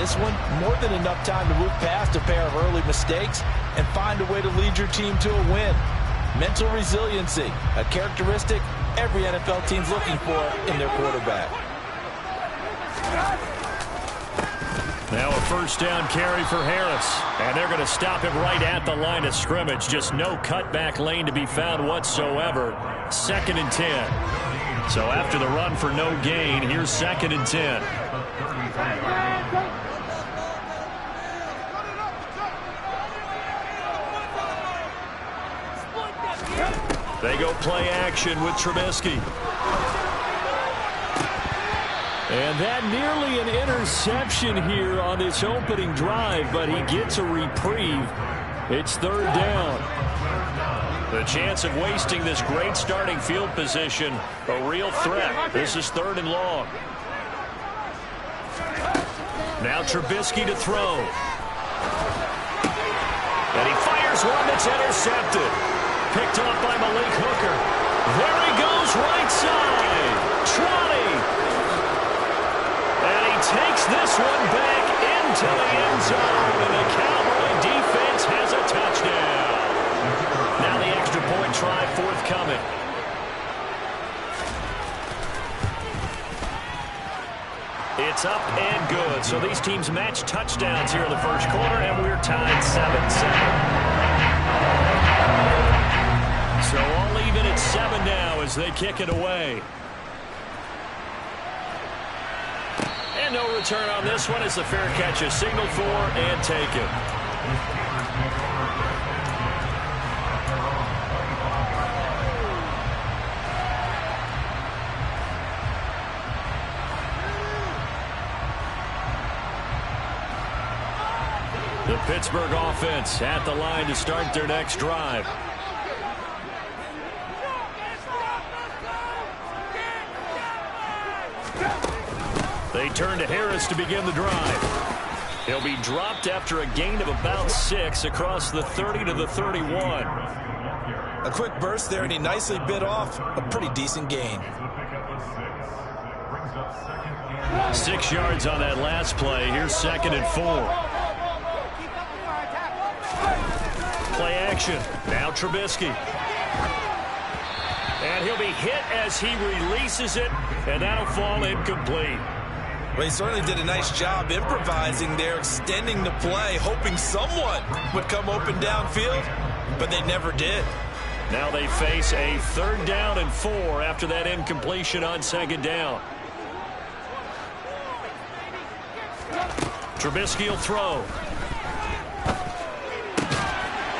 this one, more than enough time to move past a pair of early mistakes and find a way to lead your team to a win. Mental resiliency, a characteristic every NFL team's looking for in their quarterback. Now a first down carry for Harris. And they're going to stop him right at the line of scrimmage. Just no cutback lane to be found whatsoever. 2nd and 10. So after the run for no gain, here's 2nd and 10. They go play action with Trubisky. And that nearly an interception here on this opening drive, but he gets a reprieve. It's 3rd down. The chance of wasting this great starting field position, a real threat. This is 3rd and long. Now Trubisky to throw. And he fires one that's intercepted. Picked off by Malik Hooker. There he goes, right side. Trotty. And he takes this one back into the end zone. And the Cowboy defense has a touchdown. Now the extra point try forthcoming. It's up and good. So these teams match touchdowns here in the first quarter, and we're tied 7-7. So all even at 7 now as they kick it away. And no return on this one as the fair catch is signaled for and taken. The Pittsburgh offense at the line to start their next drive. They turn to Harris to begin the drive. He'll be dropped after a gain of about 6 across the 30 to the 31. A quick burst there, and he nicely bit off a pretty decent gain. 6 yards on that last play. Here's 2nd and 4. Play action. Now Trubisky. And he'll be hit as he releases it, and that'll fall incomplete. Well, he certainly did a nice job improvising there, extending the play, hoping someone would come open downfield, but they never did. Now they face a 3rd down and 4 after that incompletion on 2nd down. Trubisky will throw.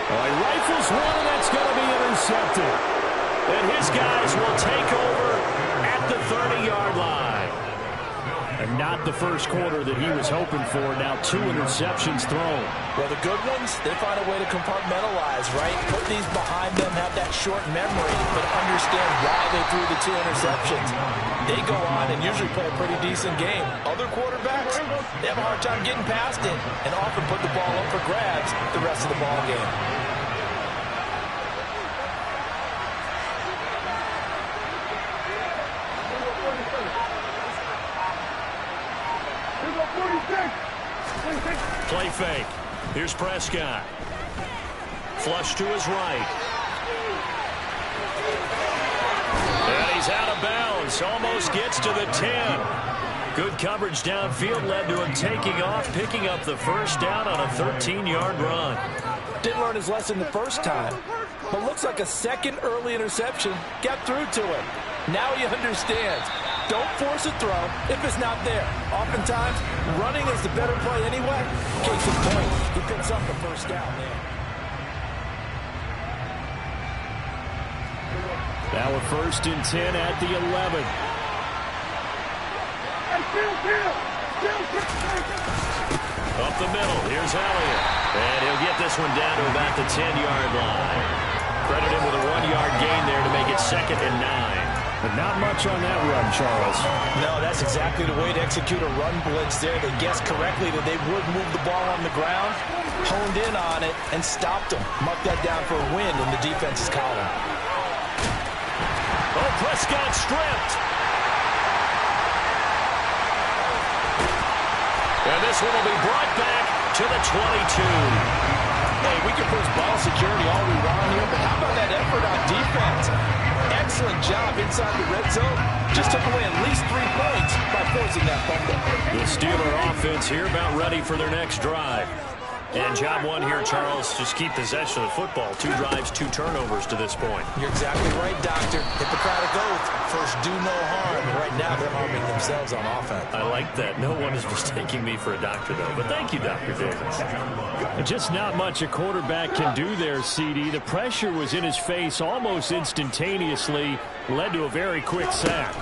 He rifles one, and that's going to be intercepted. And his guys will take over at the 30-yard line. And not the first quarter that he was hoping for. Now 2 interceptions thrown. Well, the good ones, they find a way to compartmentalize, right? Put these behind them, have that short memory, but understand why they threw the 2 interceptions. They go on and usually play a pretty decent game. Other quarterbacks, they have a hard time getting past it and often put the ball up for grabs the rest of the ball game. Play fake. Here's Prescott. Flush to his right. And he's out of bounds. Almost gets to the 10. Good coverage downfield led to him taking off, picking up the first down on a 13-yard run. Didn't learn his lesson the first time, but looks like a second early interception got through to him. Now he understands. Don't force a throw if it's not there. Oftentimes, running is the better play anyway. Case in point, he picks up the first down there. Now a 1st and 10 at the 11. Up the middle, here's Elliott. And he'll get this one down to about the 10-yard line. Credit him with a 1-yard gain there to make it 2nd and 9. But not much on that run, Charles. No, that's exactly the way to execute a run blitz there. They guessed correctly that they would move the ball on the ground, honed in on it, and stopped them. Mark that down for a win in the defense's column. Oh, Prescott stripped. And this one will be brought back to the 22. Hey, we can push ball security all we want here, but how about that effort on defense? Excellent job inside the red zone. Just took away at least 3 points by forcing that fumble. The Steeler offense here about ready for their next drive. And job one here, Charles, just keep possession of the football. 2 drives, 2 turnovers to this point. You're exactly right, Doctor. Hippocratic oath. First, do no harm. And right now, they're harming themselves on offense. I like that. No one is mistaking me for a doctor, though. But thank you, Dr. Davis. Just not much a quarterback can do there, CD. The pressure was in his face almost instantaneously. Led to a very quick sack.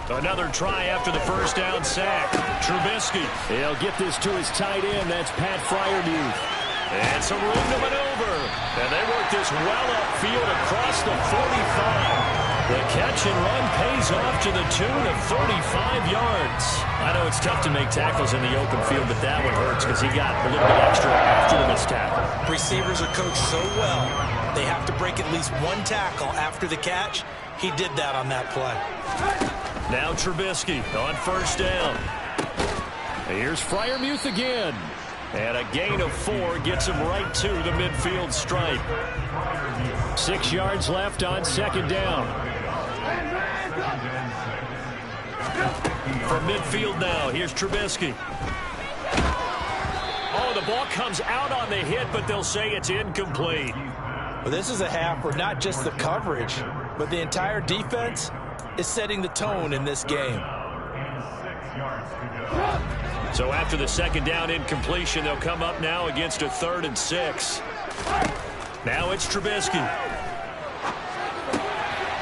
Another try after the first down sack. Trubisky. He'll get this to his tight end. That's Pat Fryermuth. And some room to maneuver. And they work this well upfield across the 45. The catch and run pays off to the tune of 35 yards. I know it's tough to make tackles in the open field, but that one hurts because he got a little bit extra after the missed tackle. Receivers are coached so well, they have to break at least 1 tackle after the catch. He did that on that play. Now Trubisky on first down. Here's Fryermuth again. And a gain of 4 gets him right to the midfield stripe. 6 yards left on second down. From midfield now, here's Trubisky. Oh, the ball comes out on the hit, but they'll say it's incomplete. Well, this is a half where not just the coverage, but the entire defense is setting the tone in this game. So after the second down incompletion, they'll come up now against a 3rd and 6. Now it's Trubisky.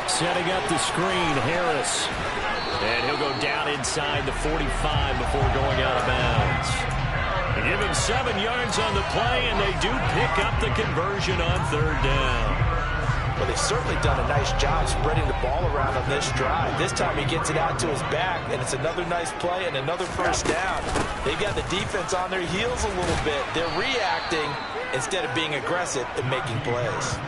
Setting up the screen, Harris. And he'll go down inside the 45 before going out of bounds. They give him 7 yards on the play, and they do pick up the conversion on 3rd down. Well, they've certainly done a nice job spreading the ball around on this drive. This time he gets it out to his back, and it's another nice play and another first down. They've got the defense on their heels a little bit. They're reacting instead of being aggressive and making plays.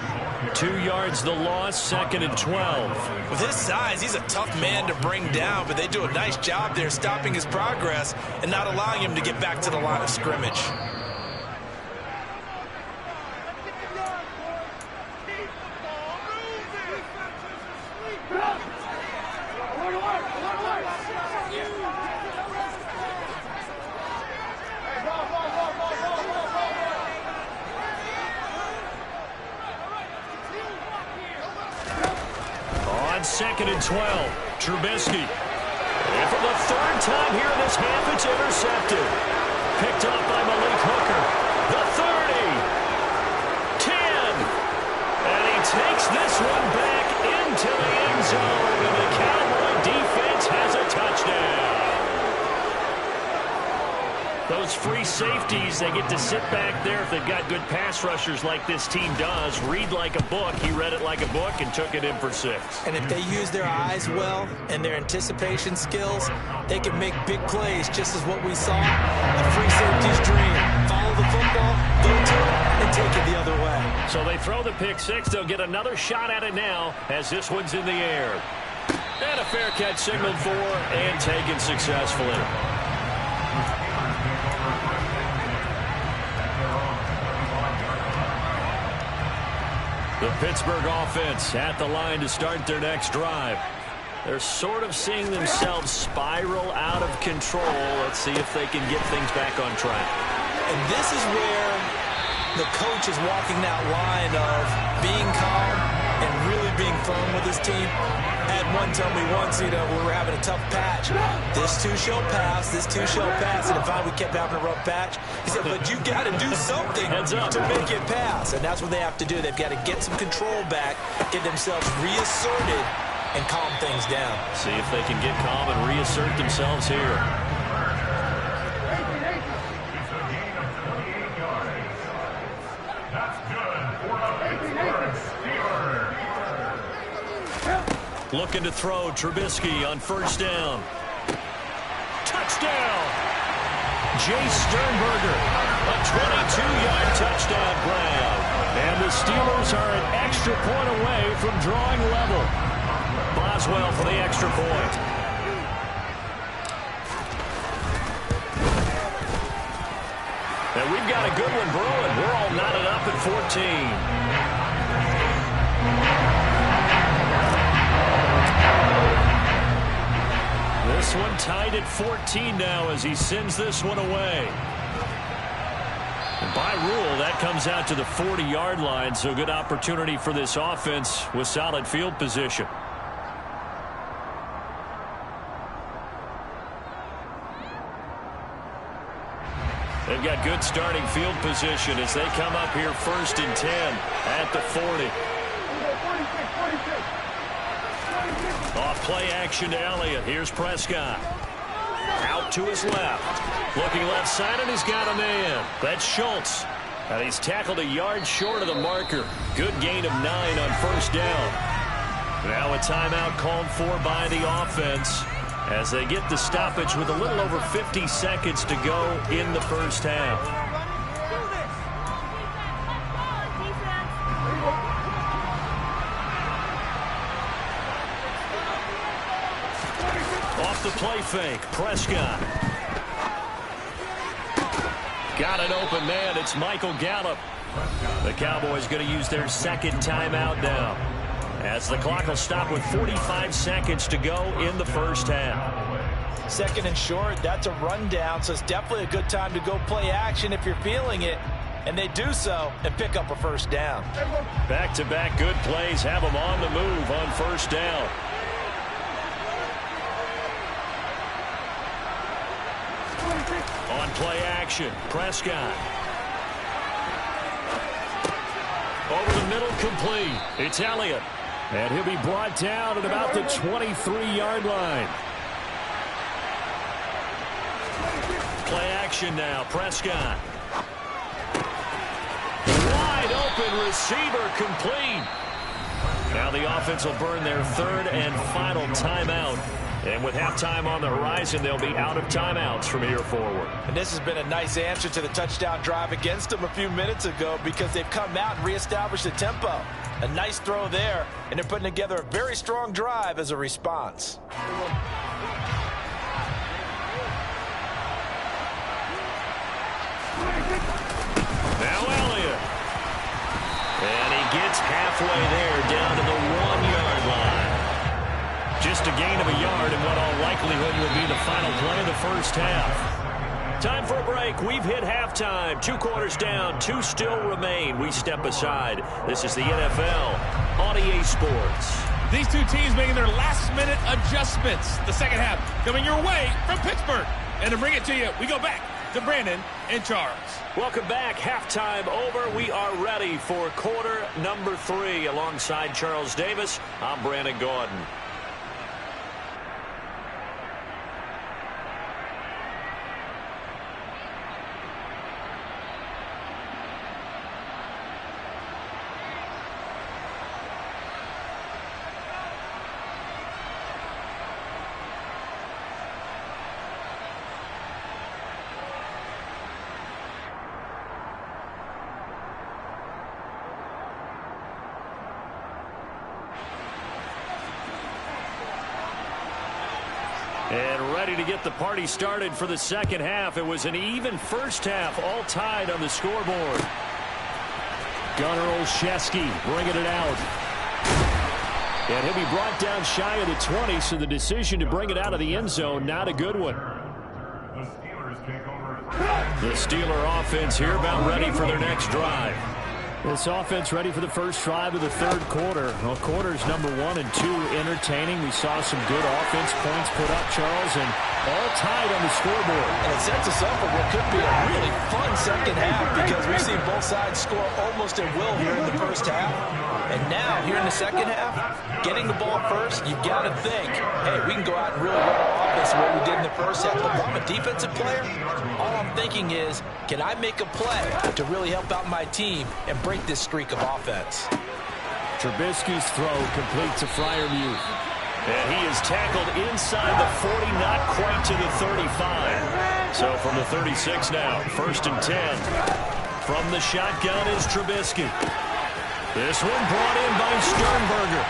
2 yards the loss, 2nd and 12. With his size, he's a tough man to bring down, but they do a nice job there stopping his progress and not allowing him to get back to the line of scrimmage. On 2nd and 12, Trubisky. And for the 3rd time here in this half, it's intercepted. Picked up by Malik Hooker. The 30. 10. And he takes this one back into the end zone. And the Cowboy defense has a touchdown. Those free safeties, they get to sit back there if they've got good pass rushers like this team does. Read like a book. He read it like a book and took it in for 6. And if they use their eyes well and their anticipation skills, they can make big plays, just as what we saw. A free safety's dream. Follow the football, go to it, and take it the other way. So they throw the pick 6. They'll get another shot at it now as this one's in the air. And a fair catch signaled for and taken successfully. The Pittsburgh offense at the line to start their next drive. They're sort of seeing themselves spiral out of control. Let's see if they can get things back on track. And this is where the coach is walking that line of being calm and really being firm with his team. Had one tell me once, we were having a tough patch. This too shall pass, this too shall pass. And if we kept having a rough patch, he said, but you got to do something to make it pass. And that's what they have to do. They've got to get some control back, get themselves reasserted, and calm things down. See if they can get calm and reassert themselves here. Looking to throw, Trubisky on first down. Touchdown! Jay Sternberger, a 22-yard touchdown grab. And the Steelers are an extra point away from drawing level. Boswell for the extra point. And we've got a good one brewing. We're all knotted up at 14. This one tied at 14 now as he sends this one away. And by rule, that comes out to the 40-yard line, so good opportunity for this offense with solid field position. They've got good starting field position as they come up here 1st and 10 at the 40. Off play action to Elliott. Here's Prescott. Out to his left. Looking left side, and he's got a man. That's Schultz. And he's tackled a yard short of the marker. Good gain of 9 on 1st down. Now a timeout called for by the offense as they get the stoppage with a little over 50 seconds to go in the 1st half. Off the play fake, Prescott. Got an open man. It's Michael Gallup. The Cowboys going to use their 2nd timeout now, as the clock will stop with 45 seconds to go in the 1st half. 2nd and short, that's a rundown, so it's definitely a good time to go play action if you're feeling it. And they do so and pick up a 1st down. Back-to-back good plays have them on the move on 1st down. On play action, Prescott. Over the middle, complete. It's Elliott. And he'll be brought down at about the 23-yard line. Play action now, Prescott. Wide open receiver, complete. Now the offense will burn their 3rd and final timeout. And with halftime on the horizon, they'll be out of timeouts from here forward. And this has been a nice answer to the touchdown drive against them a few minutes ago, because they've come out and reestablished the tempo. A nice throw there, and they're putting together a very strong drive as a response. Now Elliott. And he gets halfway there, down to the 1-yard line. Just a gain of a yard in what all likelihood will be the final play of the 1st half. Time for a break. We've hit halftime. 2 quarters down, 2 still remain. We step aside. This is the NFL on EA Sports. These two teams making their last-minute adjustments. The 2nd half coming your way from Pittsburgh. And to bring it to you, we go back to Brandon and Charles. Welcome back. Halftime over. We are ready for quarter number 3. Alongside Charles Davis, I'm Brandon Gordon. And ready to get the party started for the 2nd half. It was an even 1st half, all tied on the scoreboard. Gunnar Olszewski bringing it out. And he'll be brought down shy of the 20, so the decision to bring it out of the end zone, not a good one. The Steeler offense here about ready for their next drive. This offense ready for the first drive of the 3rd quarter. Well, quarters number 1 and 2 entertaining. We saw some good offense points put up, Charles, and all tied on the scoreboard. And it sets us up for what could be a really fun 2nd half, because we've seen both sides score almost at will here in the 1st half. And now, here in the 2nd half, getting the ball first, you've got to think, hey, we can go out and really run our offense the way we did in the 1st half. But if I'm a defensive player, all I'm thinking is, can I make a play to really help out my team and break this streak of offense? Trubisky's throw complete to Freiermuth. And he is tackled inside the 40, not quite to the 35. So from the 36 now, 1st and 10. From the shotgun is Trubisky. This one brought in by Sternberger.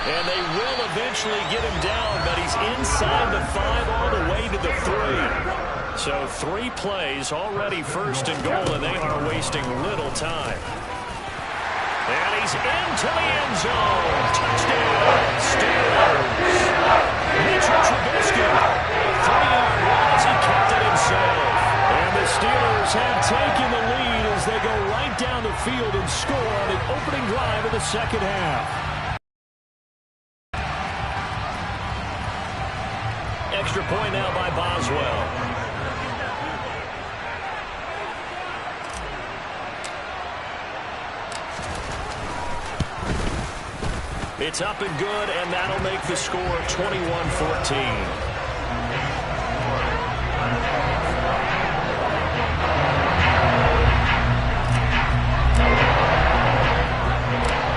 And they will eventually get him down, but he's inside the 5 all the way to the 3. So 3 plays already first and goal, and they are wasting little time. And he's into the end zone. Touchdown, Steelers. Mitchell Trubisky, 3-yard run as he kept it himself. And the Steelers have taken the lead as they go right down the field and score on the opening drive of the second half. Extra point now by Boswell. It's up and good, and that'll make the score 21-14.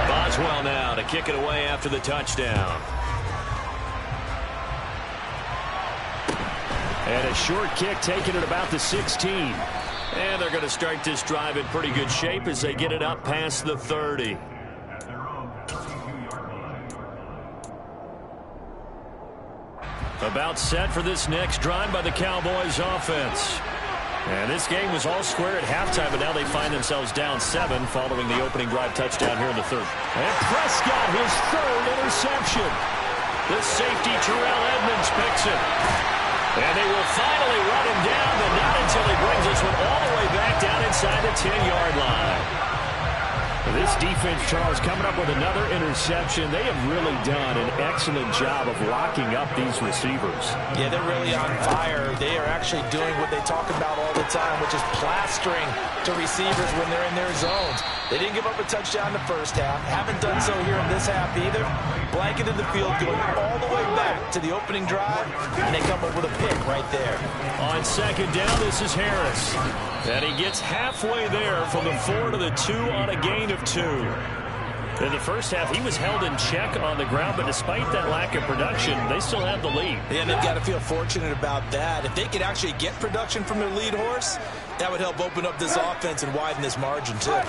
Boswell now to kick it away after the touchdown. And a short kick taken at about the 16. And they're going to start this drive in pretty good shape as they get it up past the 30. About set for this next drive by the Cowboys offense. And this game was all square at halftime, but now they find themselves down 7 following the opening drive touchdown here in the third. And Prescott, his 3rd interception. The safety, Terrell Edmonds, picks it. And they will finally run him down, but not until he brings this one all the way back down inside the 10-yard line. This defense, Charles, coming up with another interception. They have really done an excellent job of locking up these receivers. Yeah, they're really on fire. They are actually doing what they talk about all the time, which is plastering to receivers when they're in their zones. They didn't give up a touchdown in the first half. Haven't done so here in this half either. Blanketed the field, going all the way back to the opening drive, and they come up with a pick right there. On second down, this is Harris. And he gets halfway there from the 4 to the 2 on a gain of 2. In the first half, he was held in check on the ground, but despite that lack of production, they still have the lead. Yeah, they've got to feel fortunate about that. If they could actually get production from their lead horse, that would help open up this offense and widen this margin, too.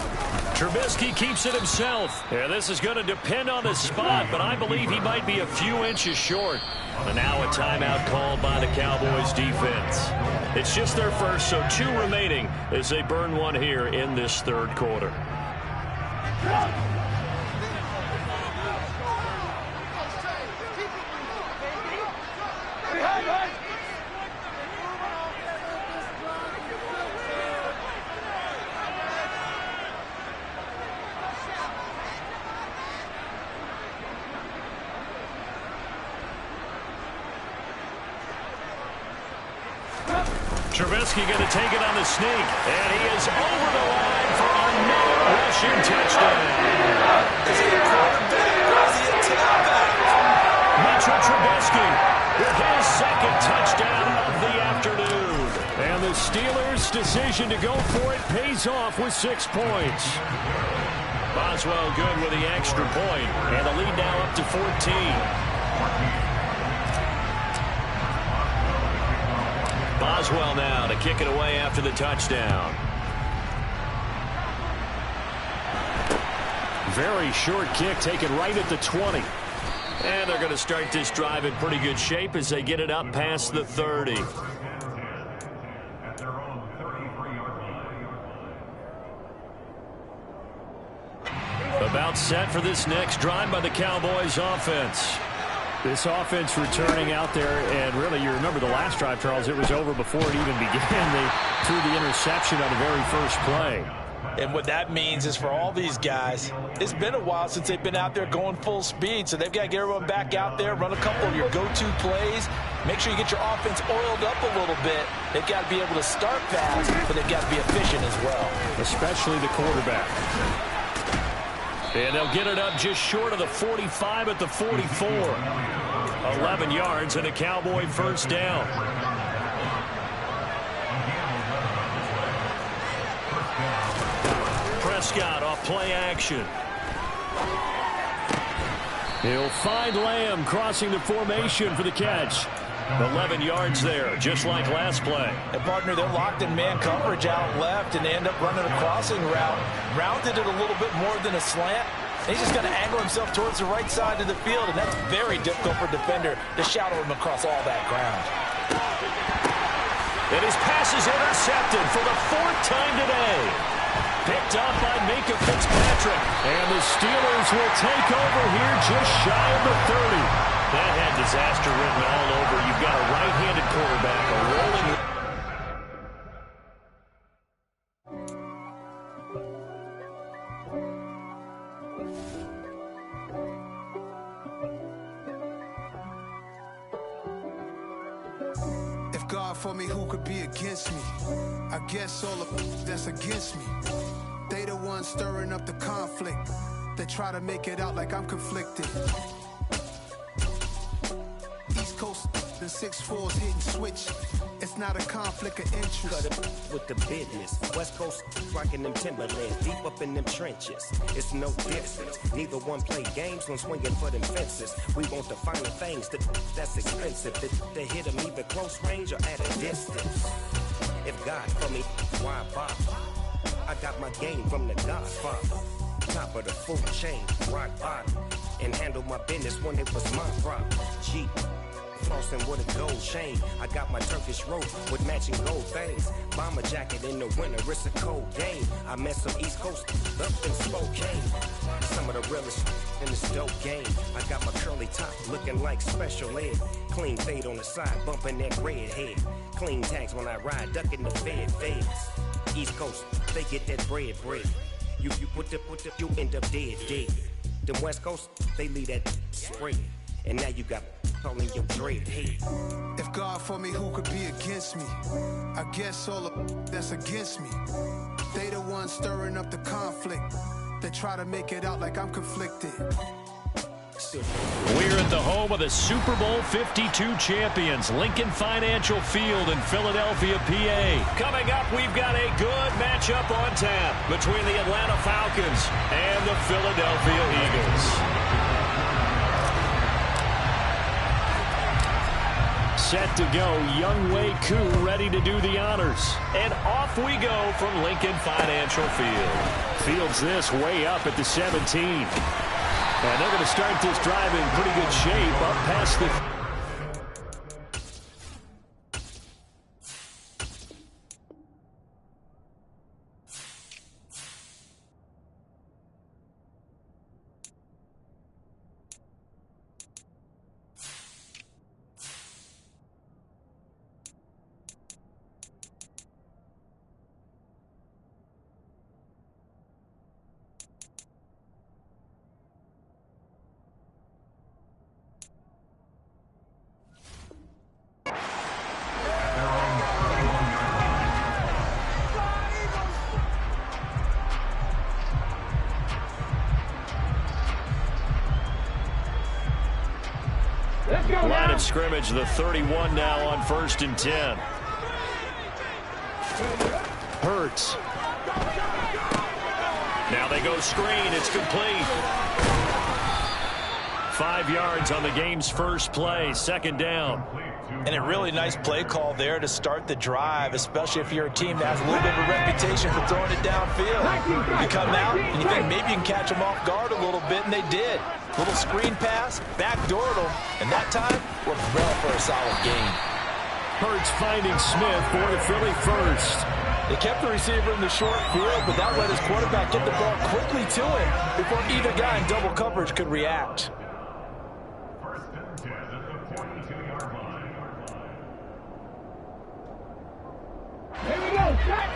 Trubisky keeps it himself. Yeah, this is going to depend on the spot, but I believe he might be a few inches short. And now a timeout called by the Cowboys defense. It's just their first, so 2 remaining as they burn one here in this third quarter. Trubisky going to take it on the sneak, and he is over the line for another rushing touchdown. Is he a quarterback or is he a tailback? Mitchell Trubisky with his 2nd touchdown of the afternoon. And the Steelers' decision to go for it pays off with 6 points. Boswell good with the extra point, and the lead now up to 14. Boswell now to kick it away after the touchdown. Very short kick taken right at the 20. And they're going to start this drive in pretty good shape as they get it up past the 30. About set for this next drive by the Cowboys offense. This offense returning out there, and really, you remember the last drive, Charles, it was over before it even began. They threw the interception on the very first play. And what that means is for all these guys, it's been a while since they've been out there going full speed, so they've got to get everyone back out there, run a couple of your go-to plays, make sure you get your offense oiled up a little bit. They've got to be able to start fast, but they've got to be efficient as well. Especially the quarterback. And they'll get it up just short of the 45 at the 44. 11 yards and a Cowboy first down. Prescott off play action. He'll find Lamb crossing the formation for the catch. 11 yards there, just like last play. And partner, they're locked in man coverage out left, and they end up running a crossing route. Rounded it a little bit more than a slant. He's just going to angle himself towards the right side of the field, and that's very difficult for a defender to shadow him across all that ground. And his pass is intercepted for the 4th time today. Picked up by Minka Fitzpatrick. And the Steelers will take over here just shy of the 30. That had disaster written all over. You've got a right-handed quarterback, a rolling... If God for me, who could be against me? I guess all of that's against me. They the ones stirring up the conflict. They try to make it out like I'm conflicted. East Coast, the 6'4's hitting switch. It's not a conflict of interest. Cut it with the business. West Coast rocking them Timberlands, deep up in them trenches. It's no difference. Neither one play games when swinging for them fences. We want the finer things that's expensive. They hit them either close range or at a distance. If God for me, why bother? I got my game from the Godfather. Top of the food chain, rock bottom. And handle my business when it was my problem. Jeep. Flossing with a gold chain. I got my Turkish rope with matching gold things. Bomber jacket in the winter, it's a cold game. I met some East Coast up in Spokane. Some of the realest in this dope game. I got my curly top looking like special ed. Clean fade on the side, bumping that red head. Clean tags when I ride, ducking the feds. East Coast, they get that bread. You put the, you end up dead. Them West Coast, they leave that spread. And now you got calling your dread head. If God for me, who could be against me? I guess all of that's against me. They the ones stirring up the conflict. They try to make it out like I'm conflicted. We're at the home of the Super Bowl 52 champions, Lincoln Financial Field in Philadelphia, PA. Coming up, we've got a good matchup on tap between the Atlanta Falcons and the Philadelphia Eagles. Set to go, Young Wei Koo ready to do the honors. And off we go from Lincoln Financial Field. Fields this way up at the 17. And they're going to start this drive in pretty good shape up past the... Line of scrimmage, the 31 now on 1st and 10. Hurts. Now they go screen. It's complete. 5 yards on the game's first play, 2nd down. And a really nice play call there to start the drive, especially if you're a team that has a little bit of a reputation for throwing it downfield. You come out and you think maybe you can catch them off guard a little bit, and they did. Little screen pass, backdoored them, and that time worked well for a solid gain. Hurts finding Smith for the Philly first. They kept the receiver in the short field, but that let his quarterback get the ball quickly to him before either guy in double coverage could react. Here we go, set!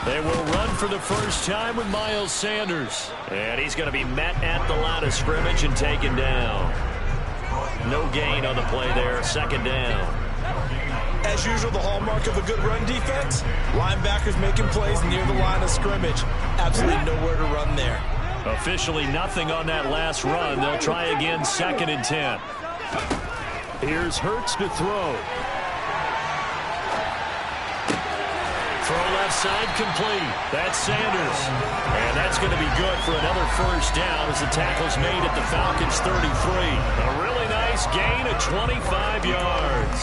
They will run for the first time with Miles Sanders. And he's going to be met at the line of scrimmage and taken down. No gain on the play there, 2nd down. As usual, the hallmark of a good run defense, linebackers making plays near the line of scrimmage. Absolutely nowhere to run there. Officially nothing on that last run. They'll try again, 2nd and 10. Here's Hurts to throw. Throw left side complete. That's Sanders. And that's going to be good for another first down as the tackle's made at the Falcons' 33. A really nice gain of 25 yards.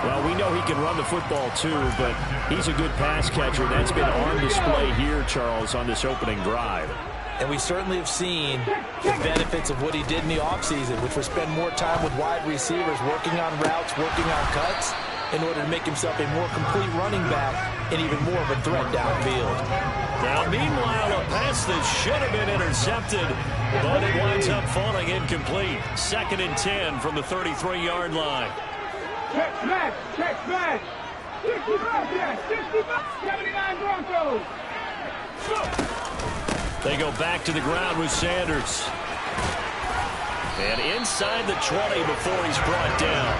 Well, we know he can run the football too, but he's a good pass catcher. That's been on display here, Charles, on this opening drive. And we certainly have seen the benefits of what he did in the offseason, which was spend more time with wide receivers, working on routes, working on cuts, in order to make himself a more complete running back and even more of a threat downfield. Now, meanwhile, a pass that should have been intercepted, but it winds up falling incomplete. 2nd and 10 from the 33-yard line. Check back, check back. 65, yeah, 65, 79 Broncos. They go back to the ground with Sanders. And inside the 20 before he's brought down.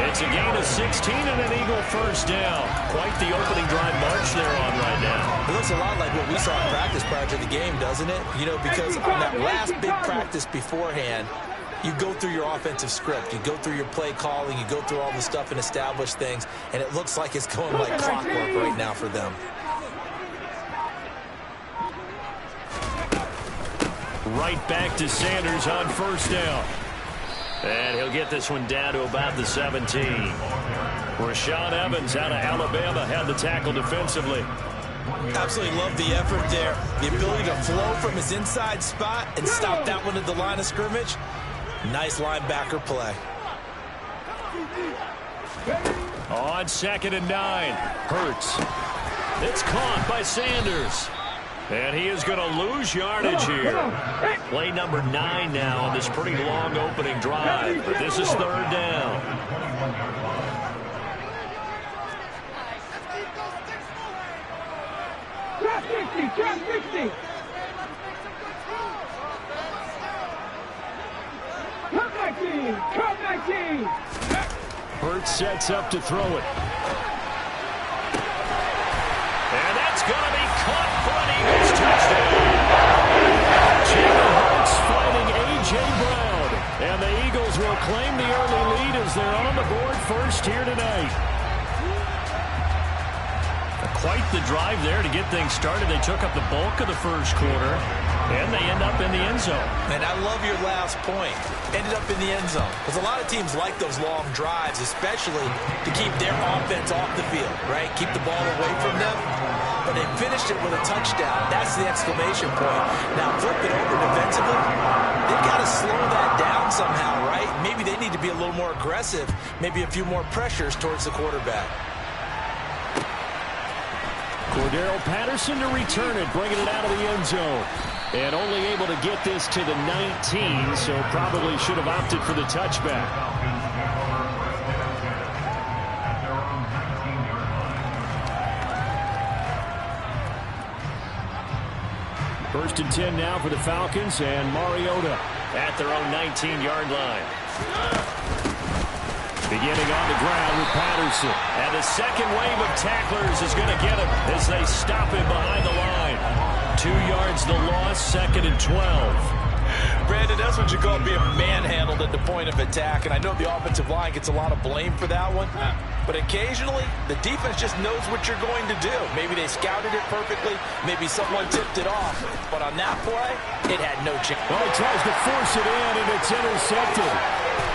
It's a gain of 16 and an Eagle first down. Quite the opening drive march they're on right now. It looks a lot like what we saw in practice prior to the game, doesn't it? You know, because on that last big practice beforehand, you go through your offensive script. You go through your play calling. You go through all the stuff and establish things. And it looks like it's going like clockwork right now for them. Right back to Sanders on first down. And he'll get this one down to about the 17. Rashaan Evans out of Alabama had the tackle defensively. Absolutely love the effort there. The ability to flow from his inside spot and stop that one at the line of scrimmage. Nice linebacker play. On 2nd and 9. Hurts. It's caught by Sanders. And he is going to lose yardage here. Play number 9 now on this pretty long opening drive. But this is 3rd down. Trap 60, trap 60. Cut 19. Hurts sets up to throw it. And that's going to be caught for an Eagles touchdown. Jalen Hurts fighting A.J. Brown. And the Eagles will claim the early lead as they're on the board first here tonight. Quite the drive there to get things started. They took up the bulk of the first quarter, and they end up in the end zone. And I love your last point. Ended up in the end zone. Because a lot of teams like those long drives, especially to keep their offense off the field, right? Keep the ball away from them. But they finished it with a touchdown. That's the exclamation point. Now flip it over defensively. They've got to slow that down somehow, right? Maybe they need to be a little more aggressive. Maybe a few more pressures towards the quarterback. Cordero Patterson to return it, bringing it out of the end zone. And only able to get this to the 19, so probably should have opted for the touchback. First and 10 now for the Falcons, and Mariota at their own 19-yard line. Beginning on the ground with Patterson. And the second wave of tacklers is going to get him as they stop him behind the line. 2 yards the loss, 2nd and 12. Brandon, that's what you call being manhandled at the point of attack. And I know the offensive line gets a lot of blame for that one. But occasionally, the defense just knows what you're going to do. Maybe they scouted it perfectly. Maybe someone tipped it off. But on that play, it had no chance. Well, he tries to force it in, and it's intercepted.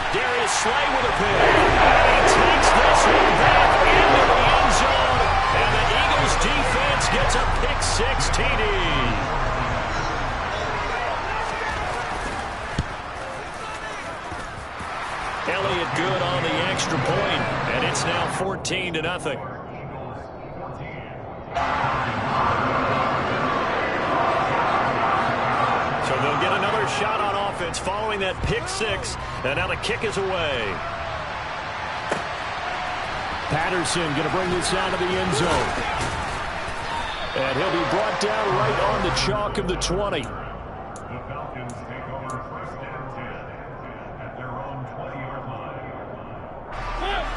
Darius Slay with a pick. And he takes this one back into the end zone. And the Eagles defense gets a pick-6 TD. Elliott good on the extra point, and it's now 14-0. So they'll get another shot on offense following that pick-6, and now the kick is away. Patterson going to bring this out of the end zone. And he'll be brought down right on the chalk of the 20.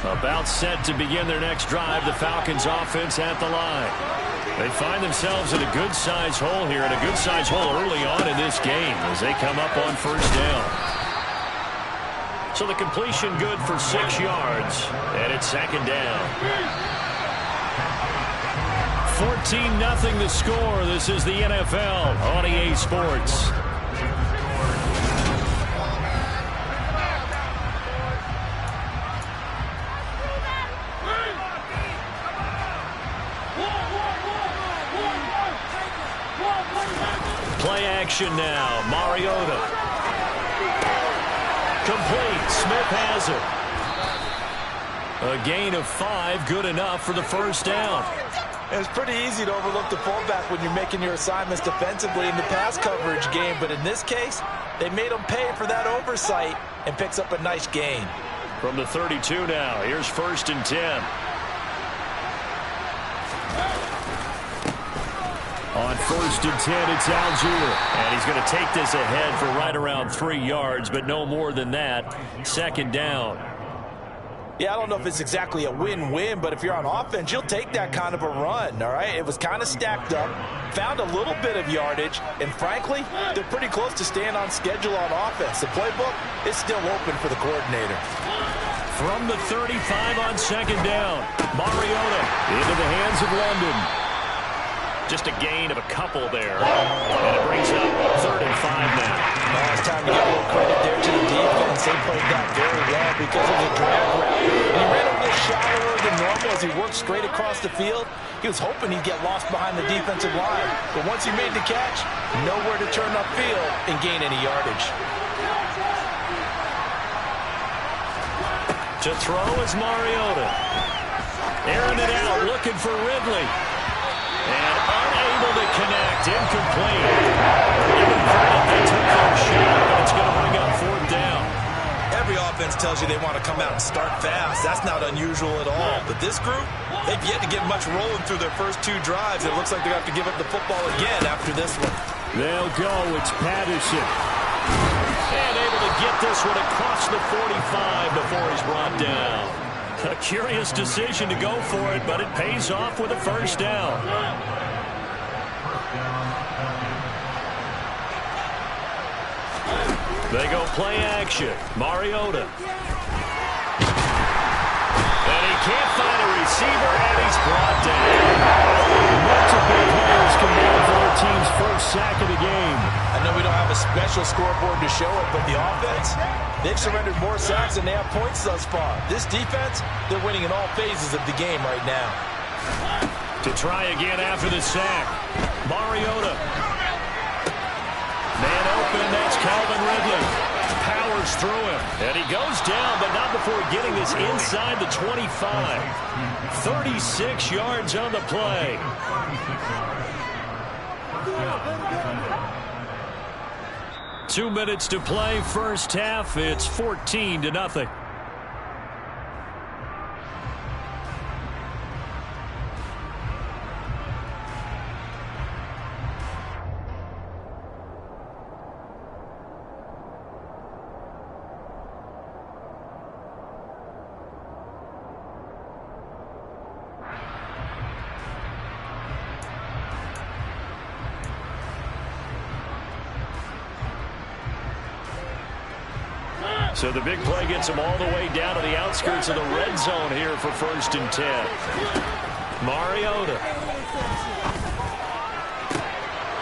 About set to begin their next drive, the Falcons offense at the line. They find themselves in a good-sized hole here, and a good-sized hole early on in this game as they come up on first down. So the completion good for 6 yards, and it's 2nd down. 14-0 the score. This is the NFL on EA Sports. Play action now. Mariota. Complete. Smith has it. A gain of 5, good enough for the first down. It's pretty easy to overlook the fullback when you're making your assignments defensively in the pass coverage game, but in this case, they made him pay for that oversight and picks up a nice gain. From the 32 now, here's 1st and 10. On 1st and 10, it's Algier. And he's going to take this ahead for right around 3 yards, but no more than that. 2nd down. Yeah, I don't know if it's exactly a win-win, but if you're on offense, you'll take that kind of a run, all right? It was kind of stacked up, found a little bit of yardage, and frankly, they're pretty close to staying on schedule on offense. The playbook is still open for the coordinator. From the 35 on 2nd down, Mariota into the hands of London. Just a gain of a couple there. And it brings up 3rd and 5 now. Now it's time to give a little credit there to the defense. They played that very well because of the drag route. And he ran a little shallower than normal as he worked straight across the field. He was hoping he'd get lost behind the defensive line. But once he made the catch, nowhere to turn upfield and gain any yardage. To throw is Mariota. Airing it out, looking for Ridley. And unable to connect, incomplete. Give them credit, they took their shot, but it's going to bring up 4th down. Every offense tells you they want to come out and start fast. That's not unusual at all. But this group, they've yet to get much rolling through their first 2 drives. It looks like they're going to have to give up the football again after this one. They'll go. It's Patterson. And able to get this one across the 45 before he's brought down. A curious decision to go for it, but it pays off with a 1st down. They go play action. Mariota. And he can't find a receiver, and he's brought down. Multiple players combined for their team's first sack of the game. I know we don't have a special scoreboard to show it, but the offense, they've surrendered more sacks than they have points thus far. This defense, they're winning in all phases of the game right now. To try again after the sack. Mariota. Man open, that's Calvin Ridley. Powers through him. And he goes down, but not before getting this inside the 25. 36 yards on the play. Two minutes to play, first half. It's 14-0. So the big play gets him all the way down to the outskirts of the red zone here for 1st and 10. Mariota.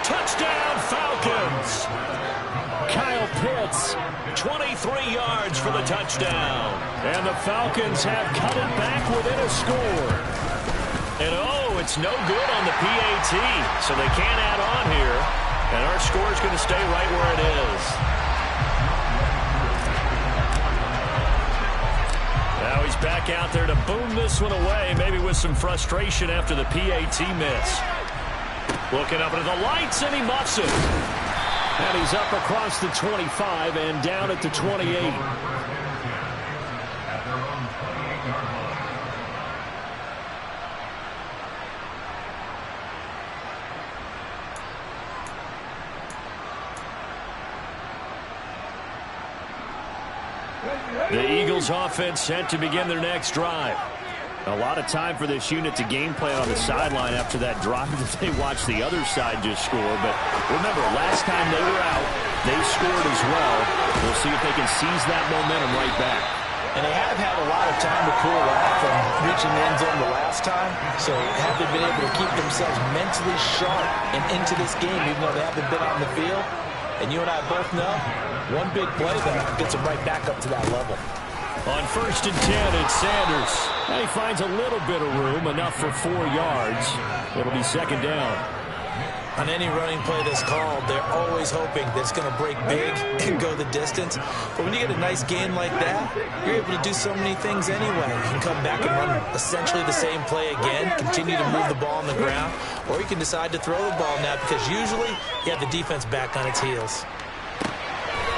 Touchdown Falcons. Kyle Pitts, 23 yards for the touchdown. And the Falcons have cut it back within a score. And oh, it's no good on the PAT. So they can't add on here. And our score is going to stay right where it is. Now he's back out there to boom this one away, maybe with some frustration after the PAT miss. Looking up into the lights, and he muffs it. And he's up across the 25 and down at the 28. The Eagles offense set to begin their next drive. A lot of time for this unit to game plan on the sideline after that drive that they watched the other side just score. But remember, last time they were out, they scored as well. We'll see if they can seize that momentum right back. And they have had a lot of time to cool off from reaching the end zone the last time. So have they been able to keep themselves mentally sharp and into this game, even though they haven't been on the field? And you and I both know, one big play there gets them right back up to that level. On 1st and 10, it's Sanders. And he finds a little bit of room, enough for 4 yards. It'll be 2nd down. On any running play that's called, they're always hoping that it's going to break big and go the distance. But when you get a nice gain like that, you're able to do so many things anyway. You can come back and run essentially the same play again, continue to move the ball on the ground, or you can decide to throw the ball now because usually you have the defense back on its heels.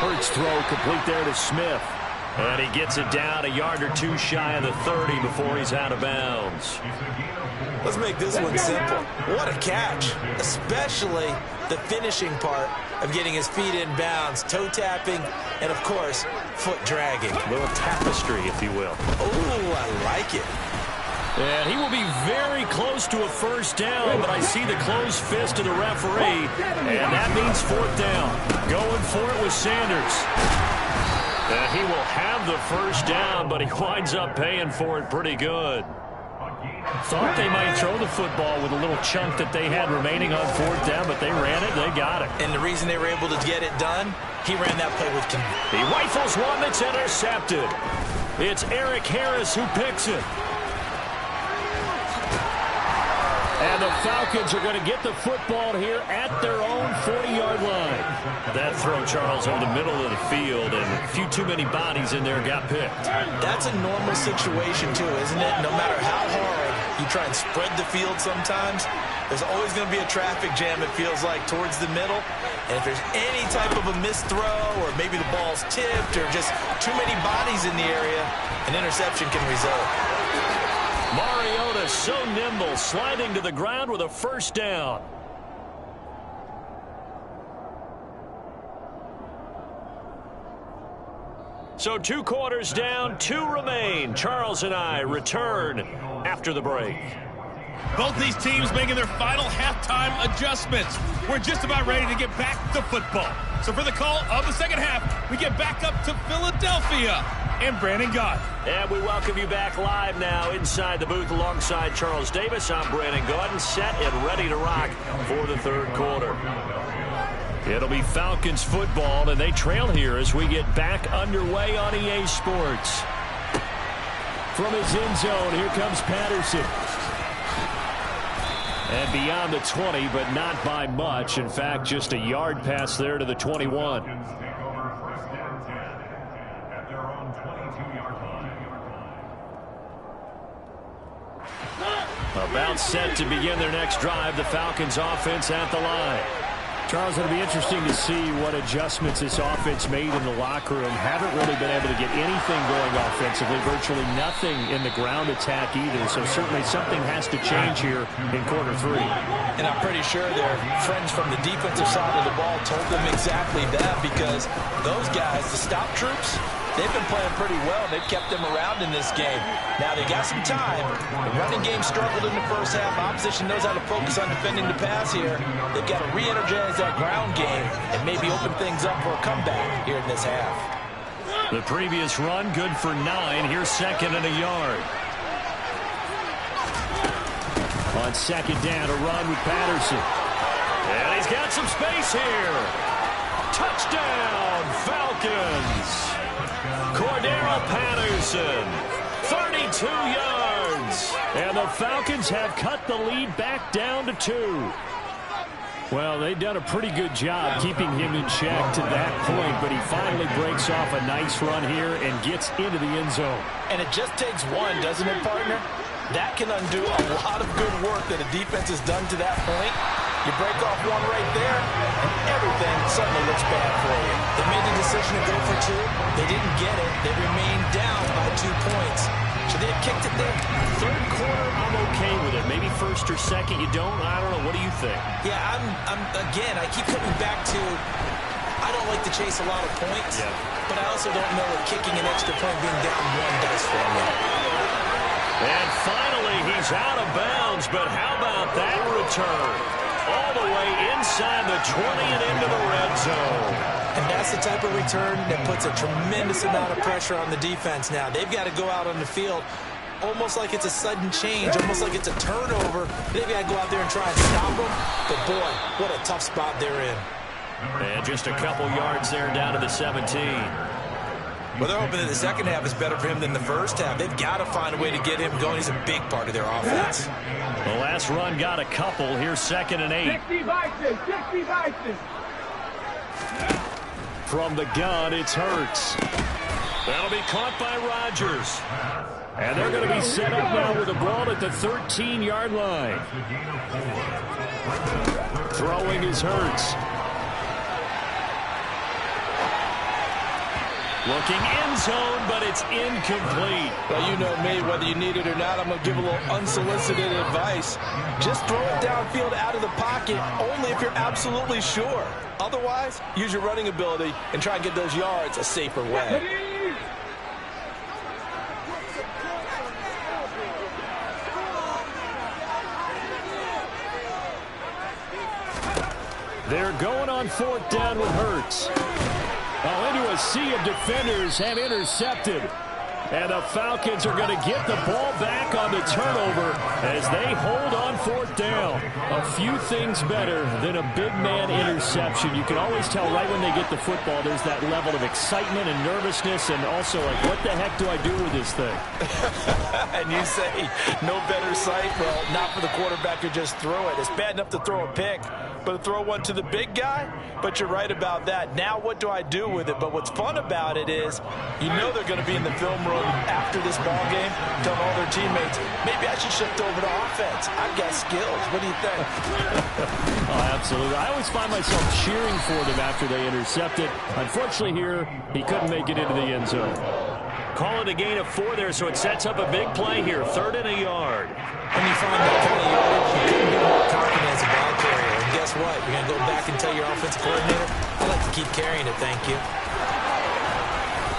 Hurts throw complete there to Smith. And he gets it down a yard or two shy of the 30 before he's out of bounds. Let's make this one simple. What a catch, especially the finishing part of getting his feet in bounds, toe tapping, and, of course, foot dragging. A little tapestry, if you will. Oh, I like it. And he will be very close to a first down, but I see the closed fist of the referee, and that means fourth down. Going for it with Sanders. And he will have the first down, but he winds up paying for it pretty good. Thought they might throw the football with a little chunk that they had remaining on fourth down, but they ran it, they got it. And the reason they were able to get it done, he ran that play with conviction. He rifles one that's intercepted. It's Eric Harris who picks it. And the Falcons are going to get the football here at their own 40-yard line. That throw, Charles, over the middle of the field, and a few too many bodies in there got picked. That's a normal situation, too, isn't it? No matter how hard you try and spread the field sometimes, there's always going to be a traffic jam, it feels like, towards the middle. And if there's any type of a missed throw, or maybe the ball's tipped, or just too many bodies in the area, an interception can result. Mariota so nimble, sliding to the ground with a first down. So 2 quarters down, 2 remain. Charles and I return after the break. Both these teams making their final halftime adjustments. We're just about ready to get back to football. So for the call of the second half, we get back up to Philadelphia and Brandon Gott. And we welcome you back live now inside the booth alongside Charles Davis. I'm Brandon Gott, set and ready to rock for the third quarter. It'll be Falcons football, and they trail here as we get back underway on EA Sports. From his end zone, here comes Patterson. And beyond the 20, but not by much. In fact, just a yard pass there to the 21. About set to begin their next drive. The Falcons offense at the line. Charles, it'll be interesting to see what adjustments this offense made in the locker room. Haven't really been able to get anything going offensively, virtually nothing in the ground attack either. So certainly something has to change here in quarter 3. And I'm pretty sure their friends from the defensive side of the ball told them exactly that, because those guys, the stop troops, they've been playing pretty well. They've kept them around in this game. Now, they got some time. The running game struggled in the first half. Opposition knows how to focus on defending the pass here. They've got to re-energize that ground game and maybe open things up for a comeback here in this half. The previous run, good for 9. Here's second and a yard. On second down, a run with Patterson. And he's got some space here. Touchdown, Falcons. Cordero Patterson, 32 yards. And the Falcons have cut the lead back down to 2. Well, they've done a pretty good job keeping him in check to that point, but he finally breaks off a nice run here and gets into the end zone. And it just takes one, doesn't it, partner? That can undo a lot of good work that a defense has done to that point. You break off one right there, and everything suddenly looks bad for you. They made the decision to go for 2. They didn't get it. They remained down by 2 points. Should they have kicked it there? Third quarter, I'm okay with it. Maybe first or second, you don't. I don't know. What do you think? Yeah, again, I keep coming back to, I don't like to chase a lot of points, but I also don't know if kicking an extra point being down 1 does for me. And finally, he's out of bounds, but how about that return? All the way inside the 20 and into the red zone. And that's the type of return that puts a tremendous amount of pressure on the defense now. They've got to go out on the field almost like it's a sudden change, almost like it's a turnover. They've got to go out there and try and stop them. But, boy, what a tough spot they're in. And just a couple yards there down to the 17. Well, they're hoping that the second half is better for him than the first half. They've got to find a way to get him going. He's a big part of their offense. The last run got a couple. Here's 2nd and 8. 60 Vikings, 60 Vikings. From the gun, it's Hurts. That'll be caught by Rodgers. And they're going to be set up now with the ball at the 13-yard line. Throwing is Hurts. Looking end zone, but it's incomplete. Well, you know me, whether you need it or not, I'm going to give a little unsolicited advice. Just throw it downfield out of the pocket, only if you're absolutely sure. Otherwise, use your running ability and try and get those yards a safer way. They're going on 4th down with Hurts. Into a sea of defenders have intercepted. And the Falcons are going to get the ball back on the turnover as they hold on 4th down. A few things better than a big man interception. You can always tell right when they get the football, there's that level of excitement and nervousness and also like, what the heck do I do with this thing? And you say, no better sight? Well, not for the quarterback to just throw it. It's bad enough to throw a pick, but to throw one to the big guy? But you're right about that. Now what do I do with it? But what's fun about it is, you know they're going to be in the film room after this ball game, telling all their teammates, maybe I should shift over to offense. I've got skills. What do you think? Oh, absolutely. I always find myself cheering for them after they intercept it. Unfortunately here, he couldn't make it into the end zone. Call it a gain of 4 there, so it sets up a big play here. 3rd and a yard. When you find that kind of yardage, you couldn't be more confident as a ball carrier. And guess what? You're going to go back and tell your offensive coordinator, I'd like to keep carrying it, thank you.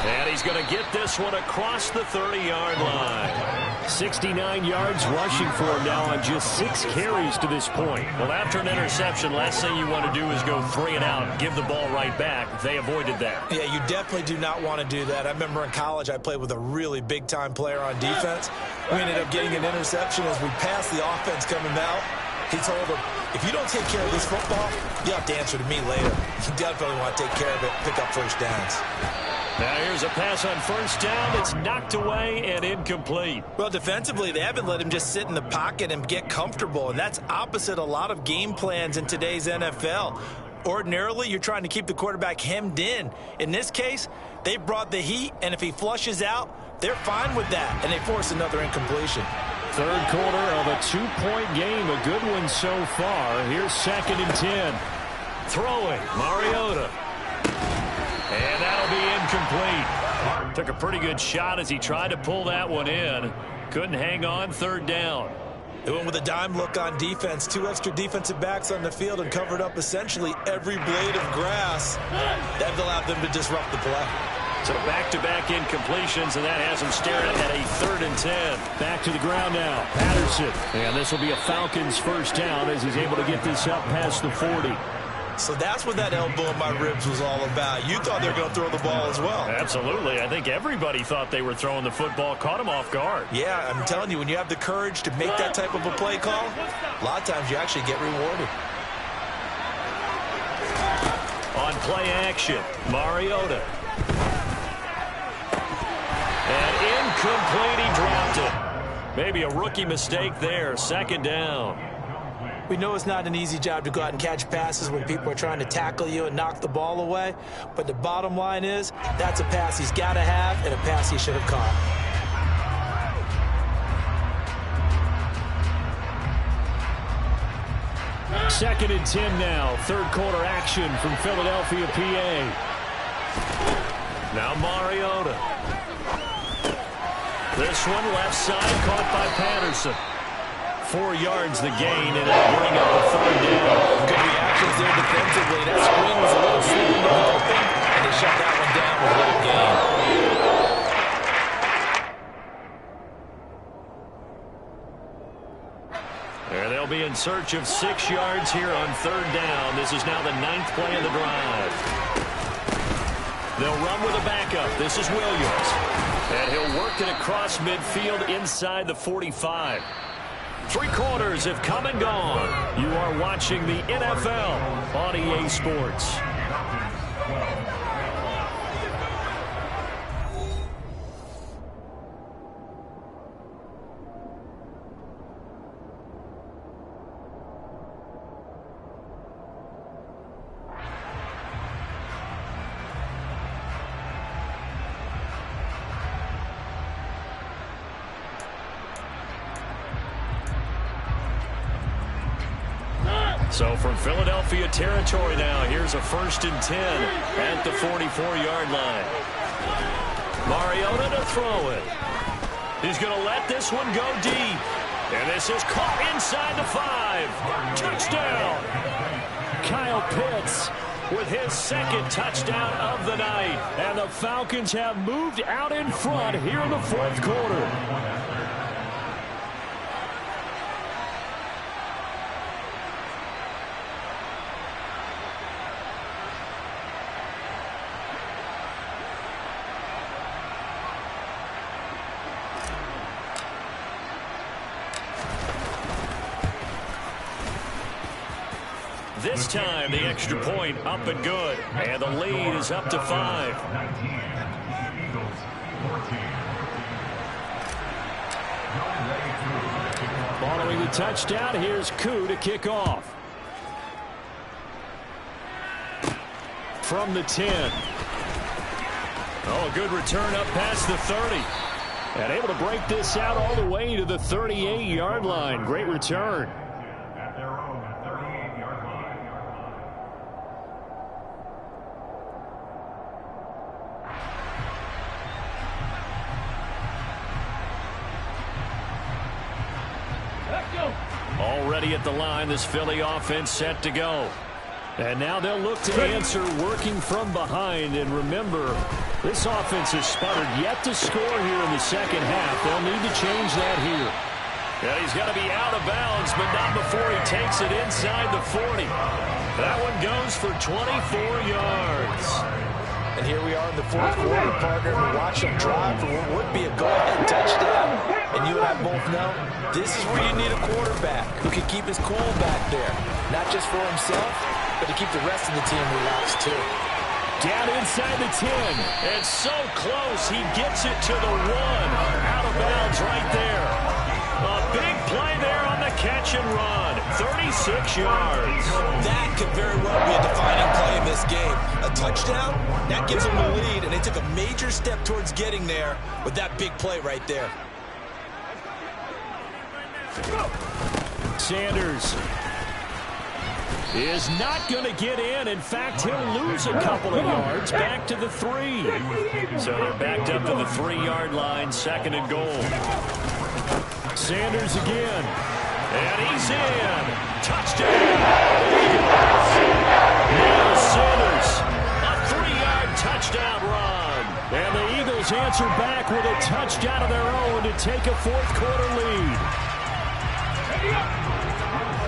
And he's going to get this one across the 30-yard line. 69 yards rushing for him now on just 6 carries to this point. Well, after an interception, last thing you want to do is go 3 and out, give the ball right back. They avoided that. Yeah, you definitely do not want to do that. I remember in college I played with a really big-time player on defense. We ended up getting an interception as we passed the offense coming out. He told him, if you don't take care of this football, you'll have to answer to me later. You definitely want to take care of it, pick up first downs. Now here's a pass on 1st down. It's knocked away and incomplete. Well, defensively, they haven't let him just sit in the pocket and get comfortable, and that's opposite a lot of game plans in today's NFL. Ordinarily, you're trying to keep the quarterback hemmed in. In this case, they brought the heat, and if he flushes out, they're fine with that, and they force another incompletion. 3rd quarter of a 2-point game, a good one so far. Here's 2nd and 10. Throwing, Mariota. And that'll be incomplete. Took a pretty good shot as he tried to pull that one in. Couldn't hang on 3rd down. They went with a dime look on defense. 2 extra defensive backs on the field and covered up essentially every blade of grass. That allowed them to disrupt the play. So back-to-back incompletions, and that has him staring at a 3rd and 10. Back to the ground now. Patterson. And this will be a Falcons 1st down as he's able to get this up past the 40. So that's what that elbow in my ribs was all about. You thought they were going to throw the ball as well. Absolutely. I think everybody thought they were throwing the football, caught him off guard. Yeah, I'm telling you, when you have the courage to make that type of a play call, a lot of times you actually get rewarded. On play action, Mariota. And incomplete, he dropped it. Maybe a rookie mistake there, 2nd down. We know it's not an easy job to go out and catch passes when people are trying to tackle you and knock the ball away. But the bottom line is, that's a pass he's got to have and a pass he should have caught. Second and 10 now. 3rd quarter action from Philadelphia, PA. Now Mariota. This one left side caught by Patterson. 4 yards the gain, and it'll bring up a 3rd down. Good reactions there defensively. That screen was a little slow to open, and they shut that one down with a little gain. There they'll be in search of 6 yards here on 3rd down. This is now the 9th play of the drive. They'll run with a backup. This is Williams. And he'll work it across midfield inside the 45. 3 quarters have come and gone. You are watching the NFL on EA Sports. So from Philadelphia territory now, here's a 1st and 10 at the 44-yard line. Mariota to throw it. He's going to let this one go deep. And this is caught inside the 5. Touchdown! Kyle Pitts with his 2nd touchdown of the night. And the Falcons have moved out in front here in the 4th quarter. This time, the extra point up and good. And the lead is up to 5. Following the touchdown, here's Koo to kick off. From the 10. Oh, a good return up past the 30. And able to break this out all the way to the 38-yard line. Great return. Already at the line, this Philly offense set to go. And now they'll look to answer working from behind. And remember, this offense has sputtered yet to score here in the 2nd half. They'll need to change that here. And he's got to be out of bounds, but not before he takes it inside the 40. That one goes for 24 yards. And here we are in the 4th quarter, partner, to watch them drive for what would be a go-ahead touchdown. And you and I both know this is where you need a quarterback who can keep his cool back there. Not just for himself, but to keep the rest of the team relaxed, too. Down inside the 10. And so close, he gets it to the 1. Out of bounds right there. A big play there on the catch and run. 36 yards. That could very well be a defining play in this game. A touchdown, that gives them the lead, and they took a major step towards getting there with that big play right there. Sanders is not going to get in. In fact, he'll lose a couple of yards back to the 3. So they're backed up to the 3-yard line, 2nd and goal. Sanders again. And he's in. Touchdown. Now Sanders, a 3-yard touchdown run. And the Eagles answer back with a touchdown of their own to take a 4th quarter lead.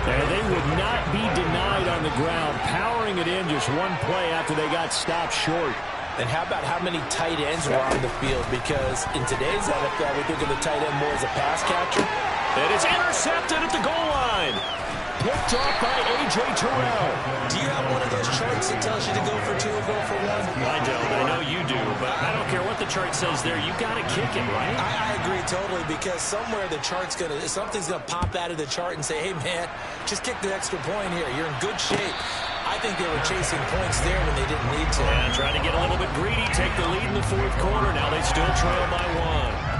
And they would not be denied on the ground, powering it in just one play after they got stopped short. And how about how many tight ends were on the field? Because in today's NFL, we think of the tight end more as a pass catcher. And it's intercepted at the goal line. Picked off by A.J. Terrell. Do you have one of those charts that tells you to go for 2 or go for 1? I don't. I know you do, but I don't care what the chart says there. You got to kick it, right? I agree totally, because somewhere the chart's something's gonna pop out of the chart and say, hey man, just kick the extra point here. You're in good shape. I think they were chasing points there when they didn't need to. Yeah, trying to get a little bit greedy, take the lead in the 4th quarter. Now they still trail by 1.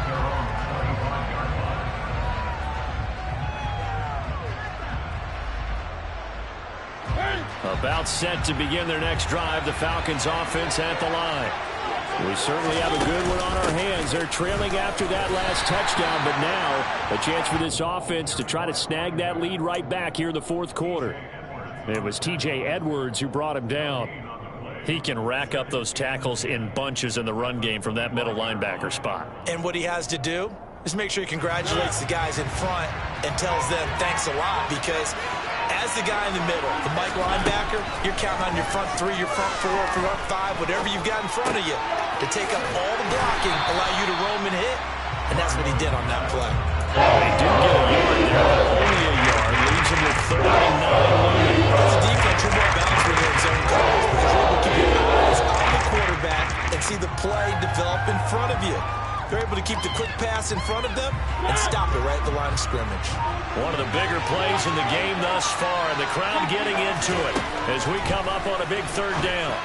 About set to begin their next drive, the Falcons offense at the line. We certainly have a good one on our hands. They're trailing after that last touchdown, but now a chance for this offense to try to snag that lead right back here in the 4th quarter. It was T.J. Edwards who brought him down. He can rack up those tackles in bunches in the run game from that middle linebacker spot. And what he has to do is make sure he congratulates the guys in front and tells them thanks a lot, because as the guy in the middle, the Mike linebacker, you're counting on your front 3, your front 4, front 5, whatever you've got in front of you to take up all the blocking, allow you to roam and hit, and that's what he did on that play. They do get a yard there, only a yard, leaves him with 39 left. As a defense, you're more balanced when you're in zone coverage, because you're able to keep your eyes on the quarterback and see the play develop in front of you. They're able to keep the quick pass in front of them and stop it right at the line of scrimmage. One of the bigger plays in the game thus far, and the crowd getting into it as we come up on a big 3rd down.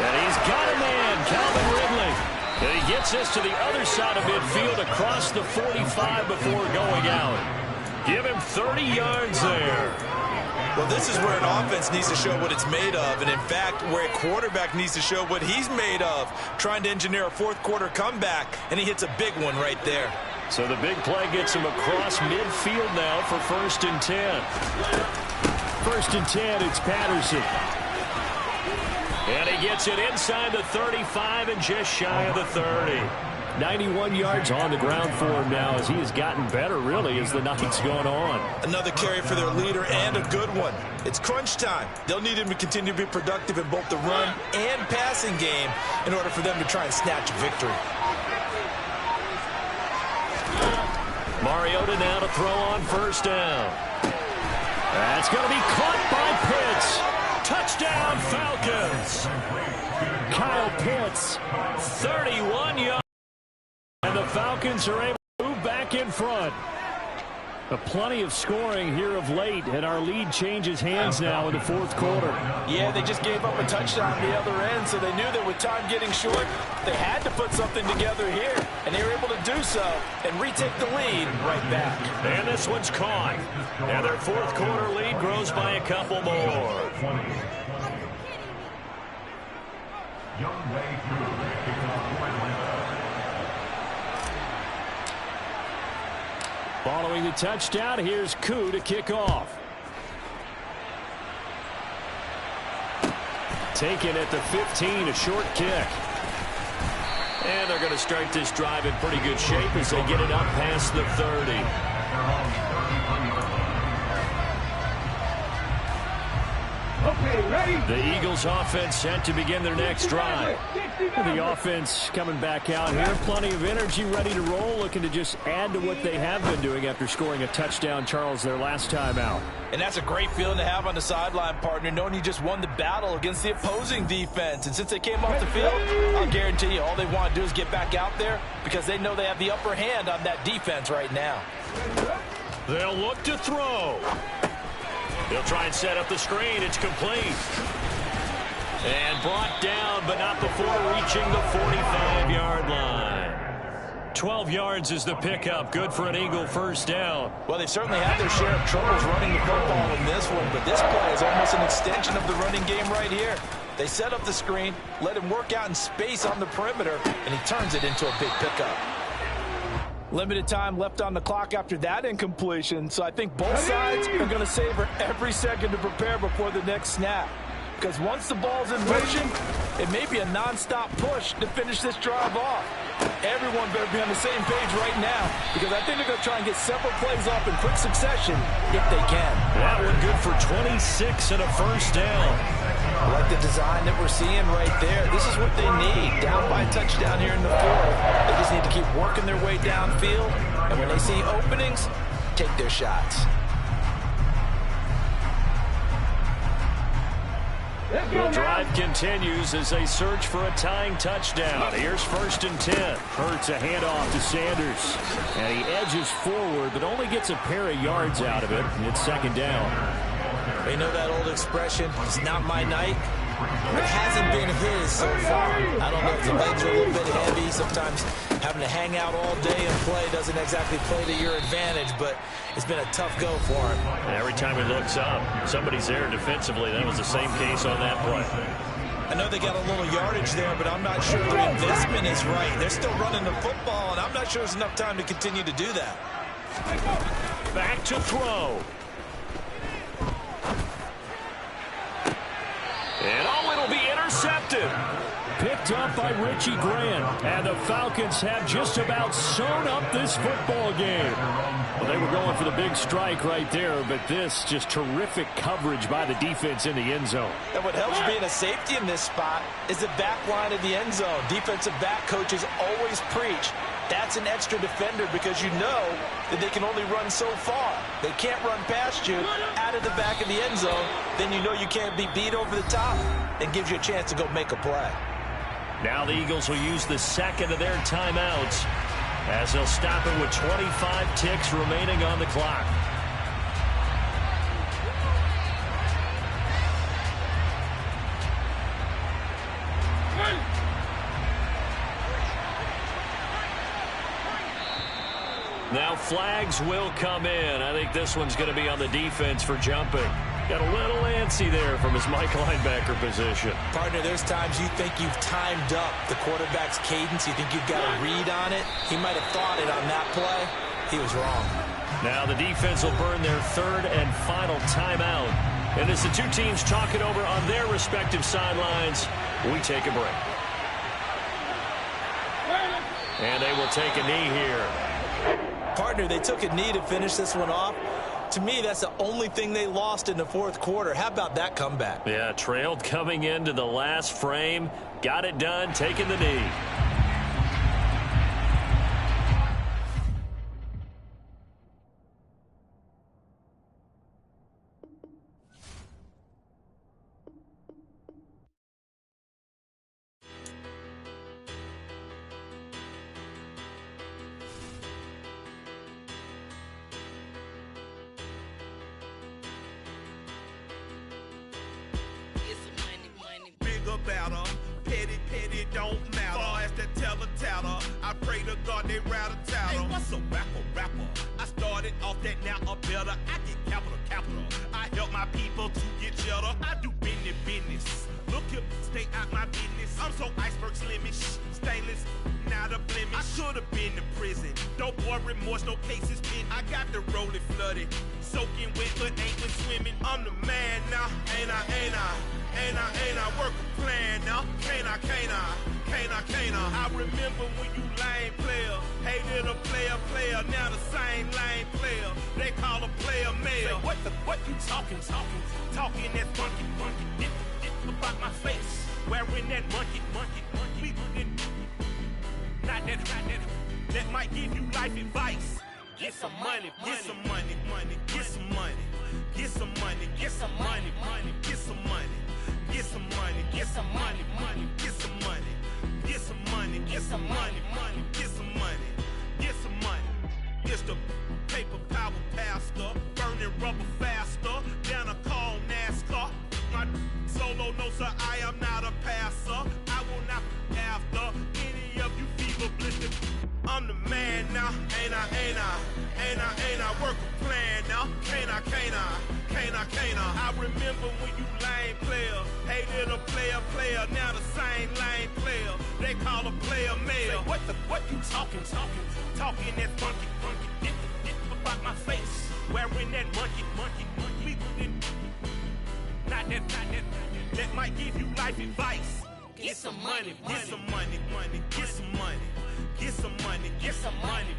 And he's got a man, Calvin Ridley. And he gets us to the other side of midfield across the 45 before going out. Give him 30 yards there. Well, this is where an offense needs to show what it's made of, and in fact, where a quarterback needs to show what he's made of, trying to engineer a fourth-quarter comeback, and he hits a big one right there. So the big play gets him across midfield now for 1st and 10. 1st and 10, it's Patterson. And he gets it inside the 35 and just shy of the 30. 91 yards on the ground for him now as he has gotten better, really, as the night's gone on. Another carry for their leader and a good one. It's crunch time. They'll need him to continue to be productive in both the run and passing game in order for them to try and snatch a victory. Mariota now to throw on 1st down. That's going to be caught by Pitts. Touchdown, Falcons. Kyle Pitts, 31 yards. And the Falcons are able to move back in front. Plenty of scoring here of late, and our lead changes hands now in the 4th quarter. Yeah, they just gave up a touchdown on the other end, so they knew that with time getting short, they had to put something together here, and they were able to do so and retake the lead right back. And this one's caught. And their 4th quarter lead grows by a couple more. Following the touchdown, here's Koo to kick off. Taken at the 15, a short kick. And they're going to start this drive in pretty good shape as they get it up past the 30. Okay, ready? The Eagles offense set to begin their next drive. The offense coming back out here. Plenty of energy, ready to roll, looking to just add to what they have been doing after scoring a touchdown, Charles, their last time out. And that's a great feeling to have on the sideline, partner, knowing you just won the battle against the opposing defense. And since they came off the field, I'll guarantee you all they want to do is get back out there because they know they have the upper hand on that defense right now. They'll look to throw. They'll try and set up the screen. It's complete. And brought down, but not before reaching the 45-yard line. 12 yards is the pickup. Good for an Eagle 1st down. Well, they certainly had their share of troubles running the football in this one, but this play is almost an extension of the running game right here. They set up the screen, let him work out in space on the perimeter, and he turns it into a big pickup. Limited time left on the clock after that incompletion, so I think both sides are going to savor every second to prepare before the next snap. Because once the ball's in motion, it may be a non-stop push to finish this drive off. Everyone better be on the same page right now, because I think they're going to try and get several plays off in quick succession if they can. That one good for 26 and a 1st down. I like the design that we're seeing right there. This is what they need. Down by a touchdown here in the 4th. They just need to keep working their way downfield. And when they see openings, take their shots. The drive continues as they search for a tying touchdown. Here's 1st and 10. Hurts a handoff to Sanders. And he edges forward, but only gets a pair of yards out of it. And it's 2nd down. You know that old expression, it's not my night? It hasn't been his so far. I don't know if the legs are a little bit heavy. Sometimes having to hang out all day and play doesn't exactly play to your advantage, but it's been a tough go for him. Every time he looks up, somebody's there defensively. That was the same case on that play. I know they got a little yardage there, but I'm not sure their investment is right. They're still running the football, and I'm not sure there's enough time to continue to do that. Back to throw. And it'll be intercepted. Picked up by Richie Grant. And the Falcons have just about sewn up this football game. Well, they were going for the big strike right there, but this just terrific coverage by the defense in the end zone. And what helps being a safety in this spot is the back line of the end zone. Defensive back coaches always preach. That's an extra defender because you know that they can only run so far. They can't run past you out of the back of the end zone. Then you know you can't be beat over the top. It gives you a chance to go make a play. Now the Eagles will use the 2nd of their timeouts as they'll stop it with 25 ticks remaining on the clock. Now flags will come in. I think this one's going to be on the defense for jumping. Got a little antsy there from his Mike linebacker position. Partner, there's times you think you've timed up the quarterback's cadence. You think you've got a read on it. He might have thought it on that play. He was wrong. Now the defense will burn their third and final timeout. And as the two teams talk it over on their respective sidelines, we take a break. And they will take a knee here. Partner, they took a knee to finish this one off. To me, that's the only thing they lost in the fourth quarter. How about that comeback? Yeah, trailed coming into the last frame. Got it done, taking the knee. Petty don't matter. Far as that teller, I pray to God they rattle tattle. Hey, what's a rapper? I started off that, now I'm better. I get capital. I help my people to get cheddar. I do business. Look here, stay out my business. I'm so iceberg slimish, stainless, not a blemish. I should have been in prison. No boy remorse, no cases pinned. I got the rolling flooded, soaking wet, but ain't been swimming. I'm the man now, ain't I work a plan now. Can't I? I remember when you lame player, hated a player, now the same lame player. They call a player mayor. What you talking that funky, get about my face, wearing that monkey, not that might give you life advice. Get some money, get some money, get some money, get some money, get some money, get some money. Get some money, get some money, get some money, get some money, get some money, get some money, get some money. It's the paper power pastor, burning rubber faster, down a call NASCAR. My solo, no sir, I am not a passer. I will not after any of you fever blistered. I'm the man now, ain't I work a plan now, can't I? I remember when you lame player, hated a player, now the same lame player. They call a player mayor. What you talking that funky, get about my face, wearing that monkey, not that might give you life advice. Get some money, get some money, get some money, get some money, get some money,